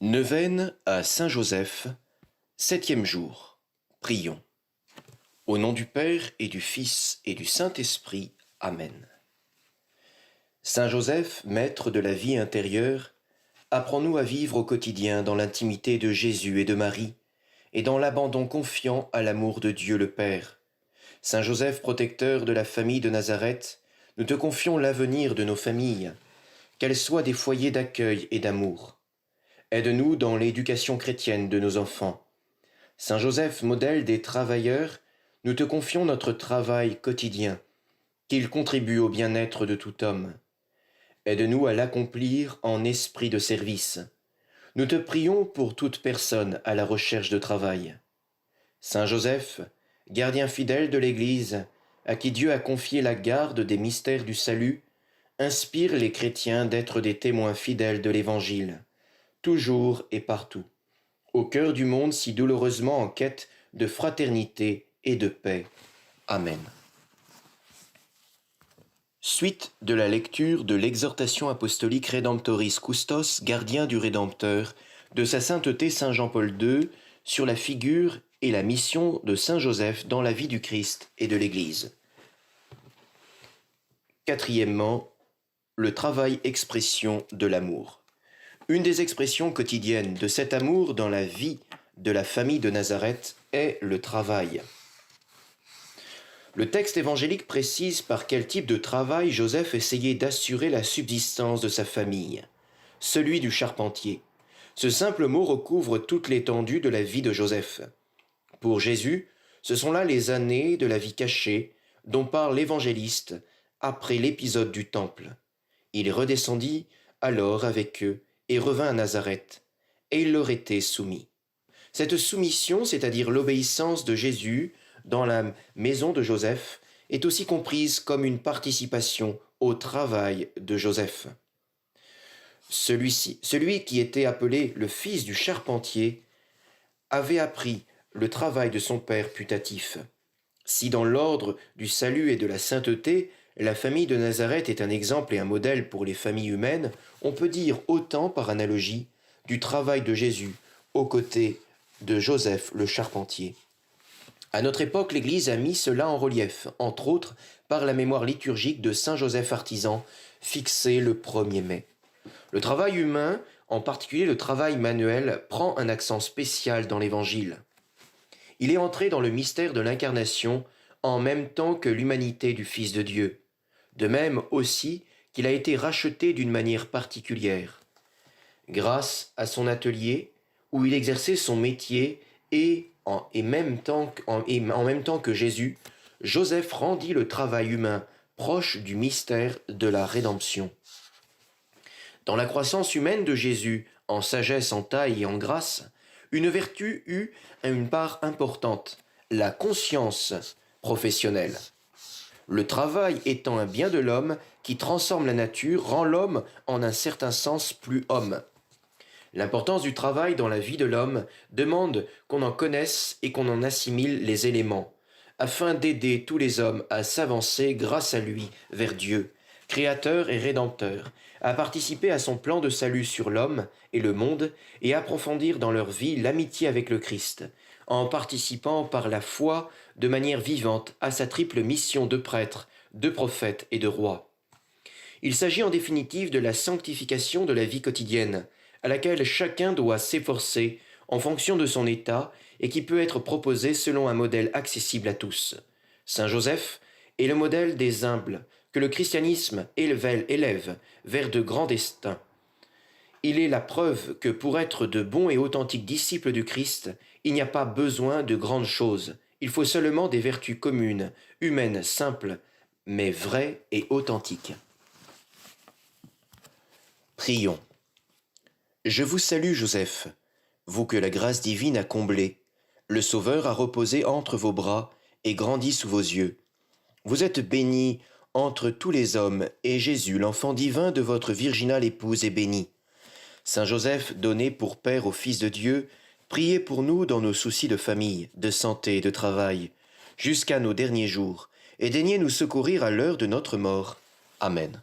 Neuvaine à Saint Joseph, 7e jour. Prions. Au nom du Père et du Fils et du Saint-Esprit. Amen. Saint Joseph, maître de la vie intérieure, apprends-nous à vivre au quotidien dans l'intimité de Jésus et de Marie, et dans l'abandon confiant à l'amour de Dieu le Père. Saint Joseph, protecteur de la famille de Nazareth, nous te confions l'avenir de nos familles, qu'elles soient des foyers d'accueil et d'amour. Aide-nous dans l'éducation chrétienne de nos enfants. Saint Joseph, modèle des travailleurs, nous te confions notre travail quotidien, qu'il contribue au bien-être de tout homme. Aide-nous à l'accomplir en esprit de service. Nous te prions pour toute personne à la recherche de travail. Saint Joseph, gardien fidèle de l'Église, à qui Dieu a confié la garde des mystères du salut, inspire les chrétiens d'être des témoins fidèles de l'Évangile, toujours et partout, au cœur du monde si douloureusement en quête de fraternité et de paix. Amen. Suite de la lecture de l'exhortation apostolique Redemptoris Custos, gardien du Rédempteur, de sa sainteté Saint Jean-Paul II, sur la figure et la mission de Saint Joseph dans la vie du Christ et de l'Église. Quatrièmement, le travail expression de l'amour. Une des expressions quotidiennes de cet amour dans la vie de la famille de Nazareth est le travail. Le texte évangélique précise par quel type de travail Joseph essayait d'assurer la subsistance de sa famille, celui du charpentier. Ce simple mot recouvre toute l'étendue de la vie de Joseph. Pour Jésus, ce sont là les années de la vie cachée dont parle l'évangéliste après l'épisode du temple. Il redescendit alors avec eux et revint à Nazareth, et il leur était soumis. Cette soumission, c'est-à-dire l'obéissance de Jésus dans la maison de Joseph, est aussi comprise comme une participation au travail de Joseph. Celui qui était appelé le fils du charpentier, avait appris le travail de son père putatif. Si dans l'ordre du salut et de la sainteté, la famille de Nazareth est un exemple et un modèle pour les familles humaines, on peut dire autant, par analogie, du travail de Jésus aux côtés de Joseph le charpentier. À notre époque, l'Église a mis cela en relief, entre autres par la mémoire liturgique de Saint Joseph artisan, fixée le 1er mai. Le travail humain, en particulier le travail manuel, prend un accent spécial dans l'Évangile. Il est entré dans le mystère de l'incarnation en même temps que l'humanité du Fils de Dieu. De même aussi qu'il a été racheté d'une manière particulière. Grâce à son atelier, où il exerçait son métier et en même temps que Jésus, Joseph rendit le travail humain proche du mystère de la rédemption. Dans la croissance humaine de Jésus, en sagesse, en taille et en grâce, une vertu eut une part importante, la conscience professionnelle. Le travail étant un bien de l'homme qui transforme la nature, rend l'homme en un certain sens plus homme. L'importance du travail dans la vie de l'homme demande qu'on en connaisse et qu'on en assimile les éléments, afin d'aider tous les hommes à s'avancer grâce à lui vers Dieu, Créateur et Rédempteur, à participer à son plan de salut sur l'homme et le monde et approfondir dans leur vie l'amitié avec le Christ, en participant par la foi de manière vivante à sa triple mission de prêtre, de prophète et de roi. Il s'agit en définitive de la sanctification de la vie quotidienne, à laquelle chacun doit s'efforcer en fonction de son état et qui peut être proposée selon un modèle accessible à tous. Saint Joseph est le modèle des humbles que le christianisme élève vers de grands destins. Il est la preuve que pour être de bons et authentiques disciples du Christ, il n'y a pas besoin de grandes choses. Il faut seulement des vertus communes, humaines, simples, mais vraies et authentiques. Prions. Je vous salue, Joseph, vous que la grâce divine a comblé. Le Sauveur a reposé entre vos bras et grandi sous vos yeux. Vous êtes béni entre tous les hommes, et Jésus, l'enfant divin de votre virginale épouse, est béni. Saint Joseph, donné pour Père au Fils de Dieu, priez pour nous dans nos soucis de famille, de santé et de travail, jusqu'à nos derniers jours, et daignez nous secourir à l'heure de notre mort. Amen.